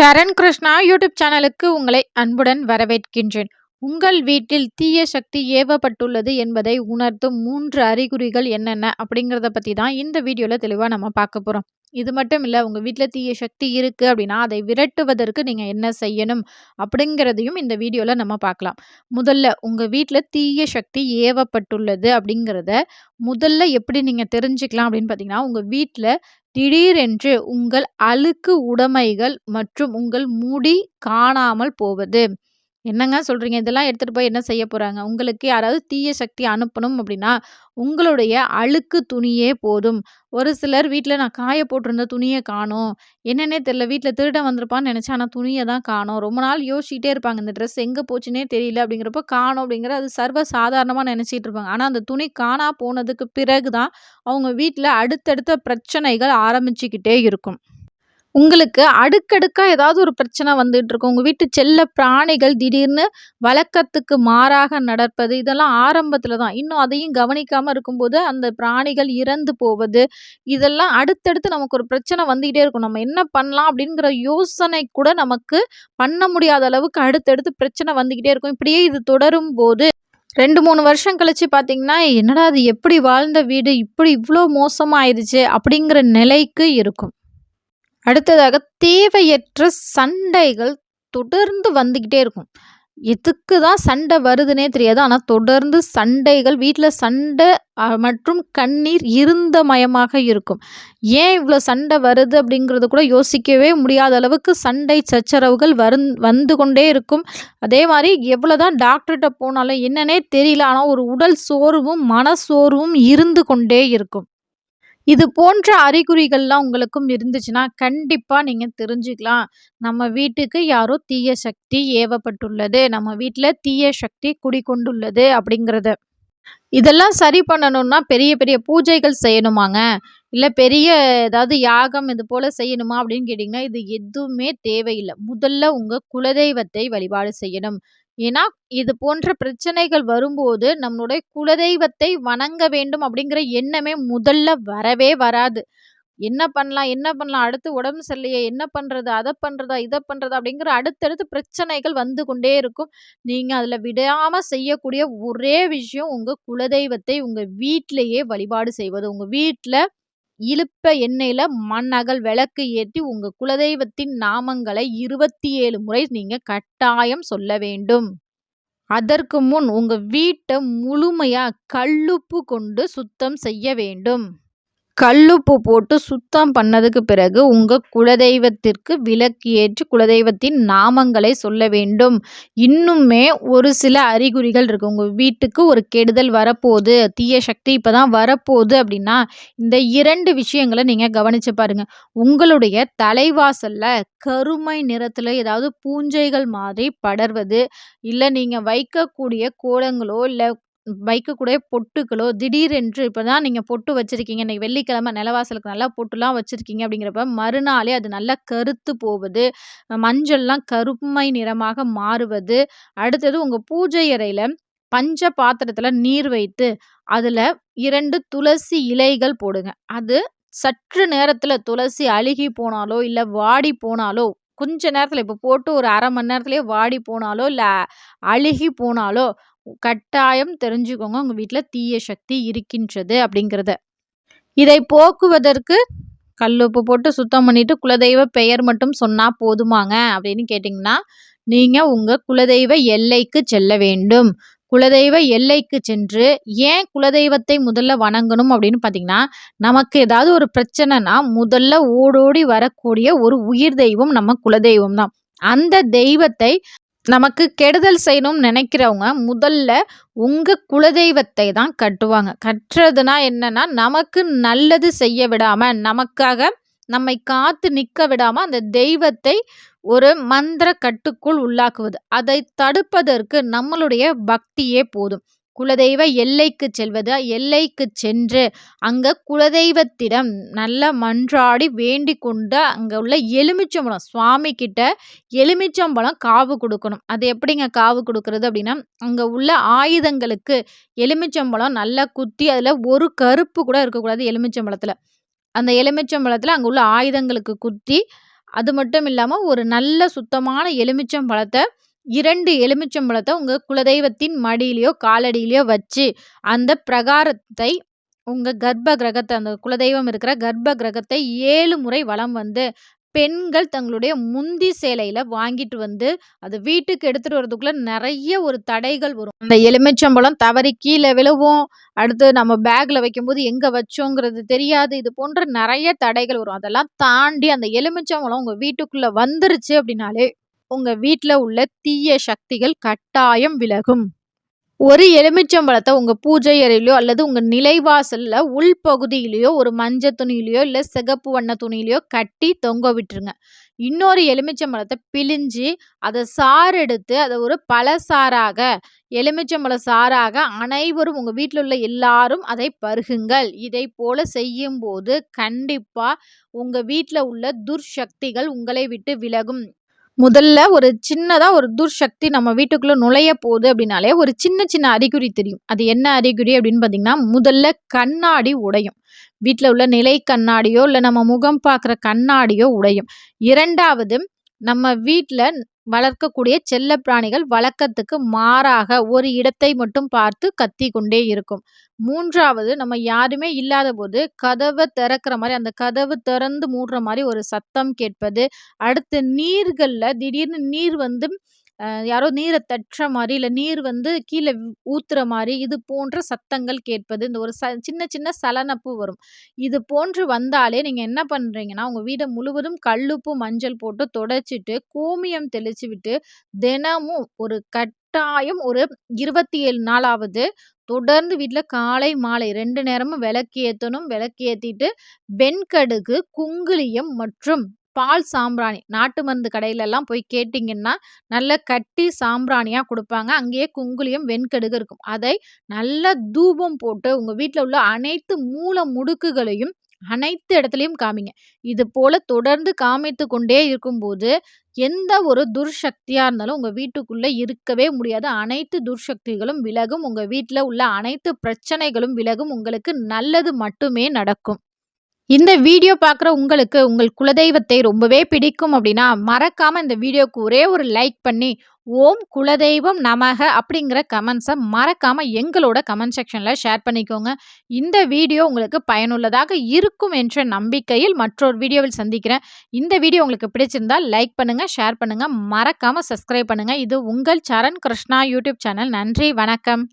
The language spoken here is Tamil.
சரண் கிருஷ்ணா யூடியூப் சேனலுக்கு உங்களை அன்புடன் வரவேற்கின்றேன். உங்கள் வீட்டில் தீய சக்தி ஏவப்பட்டுள்ளது என்பதை உணர்த்தும் 3 அறிகுறிகள் என்னென்ன அப்படிங்கிறத பத்தி தான் இந்த வீடியோல தெளிவா நம்ம பார்க்க போறோம். இது மட்டும் இல்ல, உங்க வீட்ல தீய சக்தி இருக்கு அப்படின்னா, அதை விரட்டுவதற்கு நீங்க என்ன செய்யணும் அப்படிங்கிறதையும் இந்த வீடியோல நம்ம பார்க்கலாம். முதல்ல உங்க வீட்ல தீய சக்தி ஏவப்பட்டுள்ளது அப்படிங்கிறத முதல்ல எப்படி நீங்க தெரிஞ்சுக்கலாம் அப்படின்னு பார்த்தீங்கன்னா, உங்க வீட்ல திடீரென்று உங்கள் அழுக்கு உடைமைகள் மற்றும் உங்கள் முடி காணாமல் போவது. என்னங்க சொல்றீங்க? இதெல்லாம் எடுத்துட்டு போய் என்ன செய்ய போறாங்க? உங்களுக்கு யாராவது தீய சக்தி அனுப்பணும் அப்படின்னா, உங்களுடைய அழுக்கு துணியே போதும். ஒரு சிலர் வீட்ல நான் காய போட்டிருந்த துணிய காணோம். என்னன்னே தெரியல. வீட்ல திருடன் வந்திருப்பான்னு நெனச்சேன். ஆனா துணிய தான் காணோம். ரொம்ப நாள் யோசிச்சுட்டே இருப்பாங்க. இந்த ட்ரெஸ் எங்க போச்சுன்னே தெரியல அப்படிங்கிறப்போ காணோம் அப்படிங்கிற அது சர்வ சாதாரணமா நெனச்சிட்டு இருப்பாங்க. ஆனா அந்த துணி காணா போனதுக்கு பிறகு தான் அவங்க வீட்ல அடுத்தடுத்த பிரச்சனைகள் ஆரம்பிச்சுக்கிட்டே இருக்கும். உங்களுக்கு அடுக்கடுக்கா ஏதாவது ஒரு பிரச்சனை வந்துட்டு இருக்கும். உங்க வீட்டு செல்ல பிராணிகள் திடீர்னு வழக்கத்துக்கு மாறாக நடப்பது, இதெல்லாம் ஆரம்பத்துல தான். இன்னும் அதையும் கவனிக்காம இருக்கும்போது, அந்த பிராணிகள் இறந்து போவது, இதெல்லாம் அடுத்தடுத்து நமக்கு ஒரு பிரச்சனை வந்துகிட்டே இருக்கும். நம்ம என்ன பண்ணலாம் அப்படிங்கிற யோசனை கூட நமக்கு பண்ண முடியாத அளவுக்கு அடுத்தடுத்து பிரச்சனை வந்துகிட்டே இருக்கும். இப்படியே இது தொடரும்போது 2, 3 வருஷம் கழிச்சு பார்த்தீங்கன்னா, என்னடா இது எப்படி வாழ்ந்த வீடு இப்படி இவ்ளோ மோசமா ஆயிருச்சே அப்படிங்கிற நிலைக்கு இருக்கும். அடுத்ததாக தேவையற்ற சண்டைகள் தொடர்ந்து வந்துகிட்டே இருக்கும். எதுக்கு தான் சண்டை வருதுன்னே தெரியாது. ஆனா தொடர்ந்து சண்டைகள் வீட்ல சண்டை மற்றும் கண்ணீர் இருந்தமயமாக இருக்கும். ஏன் இவ்ளோ சண்டை வருது அப்படிங்கிறது கூட யோசிக்கவே முடியாத அளவுக்கு சண்டை சச்சரவுகள் வந்து கொண்டே இருக்கும். அதே மாரி எவ்வளோதான் டாக்டர்ட்ட போனாலும் என்னன்னே தெரியல. ஆனா ஒரு உடல் சோர்வும், மனசோர்வும் இருந்து கொண்டே இருக்கும். இது போன்ற அறிகுறிகள்லாம் உங்களுக்கும் இருந்துச்சுன்னா, கண்டிப்பா நீங்க தெரிஞ்சுக்கலாம். நம்ம வீட்டுக்கு யாரோ தீய சக்தி ஏவப்பட்டுள்ளது. நம்ம வீட்ல தீய சக்தி குடிகொண்டுள்ளது அப்படிங்கிறத. இதெல்லாம் சரி பண்ணணும்னா பெரிய பெரிய பூஜைகள் செய்யணுமாங்க? இல்ல பெரிய ஏதாவது யாகம் இது போல செய்யணுமா அப்படின்னு கேட்டீங்கன்னா, இது எதுவுமே தேவையில்ல. முதல்ல உங்க குலதெய்வத்தை வழிபாடு செய்யணும். ஏன்னா, இது போன்ற பிரச்சனைகள் வரும்போது நம்மளுடைய குலதெய்வத்தை வணங்க வேண்டும் அப்படிங்கிற எண்ணமே முதல்ல வரவே வராது. என்ன பண்ணலாம்? என்ன பண்ணலாம்? அடுத்து உடம்பு சரியில்லையே! என்ன பண்றது? அத பண்றதா? இத பண்றதா? அப்படிங்கிற அடுத்தடுத்து பிரச்சனைகள் வந்து கொண்டே இருக்கும். நீங்க அதுல விடாம செய்யக்கூடிய ஒரே விஷயம் உங்க குலதெய்வத்தை உங்க வீட்டிலேயே வழிபாடு செய்வது. உங்க வீட்ல இலுப்ப எண்ணெயில மண்ணகல் விளக்கு ஏத்தி உங்க குலதெய்வத்தின் நாமங்களை 27 முறை நீங்க கட்டாயம் சொல்ல வேண்டும். அதற்கு முன் உங்க வீட்ட முழுமையா கல்லுப்பு கொண்டு சுத்தம் செய்ய வேண்டும். கல்லுப்பு போட்டு சுத்தம் பண்ணதுக்கு பிறகு உங்க குலதெய்வத்திற்கு விளக்கு ஏற்றி குலதெய்வத்தின் நாமங்களை சொல்ல வேண்டும். இன்னுமே ஒரு சில அறிகுறிகள் இருக்கு. உங்க வீட்டுக்கு ஒரு கெடுதல் வரப்போகுது, தீய சக்தி இப்பதான் வரப்போகுது அப்படின்னா, இந்த 2 விஷயங்கள நீங்க கவனிச்சு பாருங்க. உங்களுடைய தலைவாசல்ல கருமை நிறத்துல ஏதாவது பூஞ்சைகள் மாதிரி படர்வது, இல்ல நீங்க வைக்கக்கூடிய கோலங்களோ, இல்ல வைக்கக்கூடிய பொட்டுக்களோ திடீரென்று இப்பதான் நீங்க பொட்டு வச்சிருக்கீங்க. இன்னைக்கு வெள்ளிக்கிழமை நிலவாசலுக்கு நல்லா பொட்டுலாம் வச்சிருக்கீங்க அப்படிங்கிறப்ப, மறுநாளே அது நல்லா கருத்து போவது, மஞ்சள்லாம் கருமை நிறமாக மாறுவது. அடுத்தது உங்க பூஜை அறையில பஞ்ச பாத்திரத்துல நீர் வைத்து, அதுல 2 துளசி இலைகள் போடுங்க. அது சற்று நேரத்துல துளசி அழுகி போனாலோ, இல்ல வாடி போனாலோ, கொஞ்ச நேரத்துல இப்ப போட்டு ஒரு 1/2 மணி நேரத்திலேயே வாடி போனாலோ, இல்ல அழுகி போனாலோ கட்டாயம் தெரிஞ்சுக்கோங்க உங்க வீட்ல தீய சக்தி இருக்கின்றது அப்படிங்கிறத. இதை போக்குவதற்கு கல்லுப்பு போட்டு சுத்தம் பண்ணிட்டு குலதெய்வ பெயர் மட்டும் சொன்னா போதுமாங்க அப்படின்னு கேட்டிங்கன்னா, நீங்க உங்க குலதெய்வ எல்லைக்கு செல்ல வேண்டும். குலதெய்வ எல்லைக்கு சென்று ஏன் குலதெய்வத்தை முதல்ல வணங்கணும் அப்படின்னு பார்த்தீங்கன்னா, நமக்கு ஏதாவது ஒரு பிரச்சனைனா முதல்ல ஓடோடி வரக்கூடிய ஒரு உயிர் தெய்வம் நம்ம குலதெய்வம் தான். அந்த தெய்வத்தை நமக்கு கெடுதல் செய்யணும்னு நினைக்கிறவங்க முதல்ல உங்க குலதெய்வத்தை தான் கட்டுவாங்க. கட்டுறதுனா என்னன்னா, நமக்கு நல்லது செய்ய விடாம, நமக்காக நம்மை காத்து நிக்க விடாம அந்த தெய்வத்தை ஒரு மந்திர கட்டுக்குள் உள்ளாக்குவது. அதை தடுப்பதற்கு நம்மளுடைய பக்தியே போதும். குலதெய்வ எல்லைக்கு செல்வது, எல்லைக்கு சென்று அங்க குலதெய்வத்திடம் நல்லா மன்றாடி வேண்டிக் கொண்டு அங்க உள்ள எலுமிச்சம்பழம் சுவாமி கிட்ட எலுமிச்சம்பழம் காவு குடுக்கணும். அது எப்படிங்க காவு குடுக்குறது அப்படின்னா, அங்க உள்ள ஆயுதங்களுக்கு எலுமிச்சம்பழம் நல்லா குத்தி, அதுல ஒரு கருப்பு கூட இருக்கக்கூடாது எலுமிச்சம்பழத்துல. அந்த எலுமிச்சம்பழத்துல அங்க உள்ள ஆயுதங்களுக்கு குத்தி, அது மட்டும் இல்லாம ஒரு நல்ல சுத்தமான எலுமிச்சம்பழத்த 2 எலுமிச்சம்பழத்த உங்க குலதெய்வத்தின் மடியிலயோ, காலடியிலயோ வச்சு, அந்த பிரகாரத்தை உங்க கர்ப்ப கிரகத்த அந்த குலதெய்வம் இருக்கிற கர்ப்ப கிரகத்தை 7 முறை வலம் வந்து, பெண்கள் தங்களுடைய முந்தி சேலையில வாங்கிட்டு வந்து, அது வீட்டுக்கு எடுத்துட்டு வரதுக்குள்ள நெறைய ஒரு தடைகள் வரும். அந்த எலுமிச்சம்பழம் தவறி கீழ விழுவும். அடுத்து நம்ம பேக்ல வைக்கும்போது எங்க வச்சோங்கிறது தெரியாது. இது போன்ற நெறைய தடைகள் வரும். அதெல்லாம் தாண்டி அந்த எலுமிச்சம்பழம் உங்க வீட்டுக்குள்ள வந்துருச்சு அப்டின்னாலே, உங்க வீட்ல உள்ள தீய சக்திகள் கட்டாயம் விலகும். ஒரு எலுமிச்சம்பழத்த உங்க பூஜை அறையிலயோ அல்லது உங்க நிலைவாசல்ல உள்பகுதியிலயோ ஒரு மஞ்ச துணியிலயோ, இல்ல சிகப்பு வண்ண துணியிலயோ கட்டி தொங்க விட்டுருங்க. இன்னொரு எலுமிச்சம்பழத்த பிழிஞ்சு, அத சாறு எடுத்து அத ஒரு பழச்சாறாக, எலுமிச்சம்பழ சாறாக அனைவரும் உங்க வீட்ல உள்ள எல்லாரும் அதை பருகுங்கள். இதை போல செய்யும்போது கண்டிப்பா உங்க வீட்ல உள்ள துர்சக்திகள் உங்களை விட்டு விலகும். முதல்ல ஒரு சின்னதா ஒரு துர்சக்தி நம்ம வீட்டுக்குள்ள நுழைய போகுது அப்படின்னாலே, ஒரு சின்ன சின்ன அறிகுறி தெரியும். அது என்ன அறிகுறி அப்படின்னு பார்த்தீங்கன்னா, முதல்ல கண்ணாடி உடையும். வீட்ல உள்ள நிலை கண்ணாடியோ, இல்ல நம்ம முகம் பார்க்குற கண்ணாடியோ உடையும். 2வது நம்ம வீட்ல வளர்க்கக்கூடிய செல்லப்பிராணிகள் வழக்கத்துக்கு மாறாக ஒரு இடத்தை மட்டும் பார்த்து கத்திக் கொண்டே இருக்கும். 3வது நம்ம யாருமே இல்லாதபோது கதவ திறக்கிற மாரி, அந்த கதவு திறந்து மூடுற மாரி ஒரு சத்தம் கேட்பது. அடுத்து நீர்கள்ல திடீர்னு நீர் வந்து யாரோ நீர தட்டுற மாரி, இல்ல நீர் வந்து கீழ ஊத்துற மாரி, இது போன்ற சத்தங்கள் கேட்பது. இந்த ஒரு சின்ன சின்ன சலனப்பு வரும். இது போன்று வந்தாலே நீங்க என்ன பண்றீங்கன்னா, உங்க வீட முழுவதும் கல்லுப்பு, மஞ்சள் போட்டு தொடச்சிட்டு, கோமியம் தெளிச்சு விட்டு, தினமும் ஒரு கட்டாயம் ஒரு 27 நாளாவது தொடர்ந்து வீட்ல காலை, மாலை 2 நேரமும் விளக்கு ஏத்தணும். விளக்கு ஏத்திட்டு வெண்கடுகு, குங்குலியம் மற்றும் பால் சாம்பிராணி நாட்டு மருந்து கடையிலலாம் போய் கேட்டீங்கன்னா, நல்ல கட்டி சாம்பிராணியா குடுப்பாங்க. அங்கேயே குங்குலியம், வெண்கடுகு இருக்கும். அதை நல்லா தூபம் போட்டு உங்க வீட்ல உள்ள அனைத்து மூல முடுக்குகளையும் அனைத்து இடத்துலயும் காமிங்க. இது போல தொடர்ந்து காமித்துக் கொண்டே இருக்கும்போது, எந்த ஒரு துர்சக்தியா இருந்தாலும் உங்க வீட்டுக்குள்ள இருக்கவே முடியாது. அனைத்து துர்சக்திகளும் விலகும். உங்க வீட்ல உள்ள அனைத்து பிரச்சனைகளும் விலகும். உங்களுக்கு நல்லது மட்டுமே நடக்கும். இந்த வீடியோ பார்க்குற உங்களுக்கு, உங்கள் குலதெய்வத்தை ரொம்பவே பிடிக்கும் அப்படின்னா, மறக்காம இந்த வீடியோக்கு ஒரே ஒரு லைக் பண்ணி, "ஓம் குலதெய்வம் நமக" அப்படிங்கிற கமெண்ட்ஸ மறக்காம எங்களோட கமெண்ட் செக்ஷன்ல ஷேர் பண்ணிக்கோங்க. இந்த வீடியோ உங்களுக்கு பயனுள்ளதாக இருக்கும் என்ற நம்பிக்கையில் மற்றொரு வீடியோவில் சந்திக்கிறேன். இந்த வீடியோ உங்களுக்கு பிடிச்சிருந்தா லைக் பண்ணுங்க, ஷேர் பண்ணுங்க, மறக்காம சப்ஸ்கிரைப் பண்ணுங்க. இது உங்கள் சரண் கிருஷ்ணா யூடியூப் சேனல். நன்றி, வணக்கம்.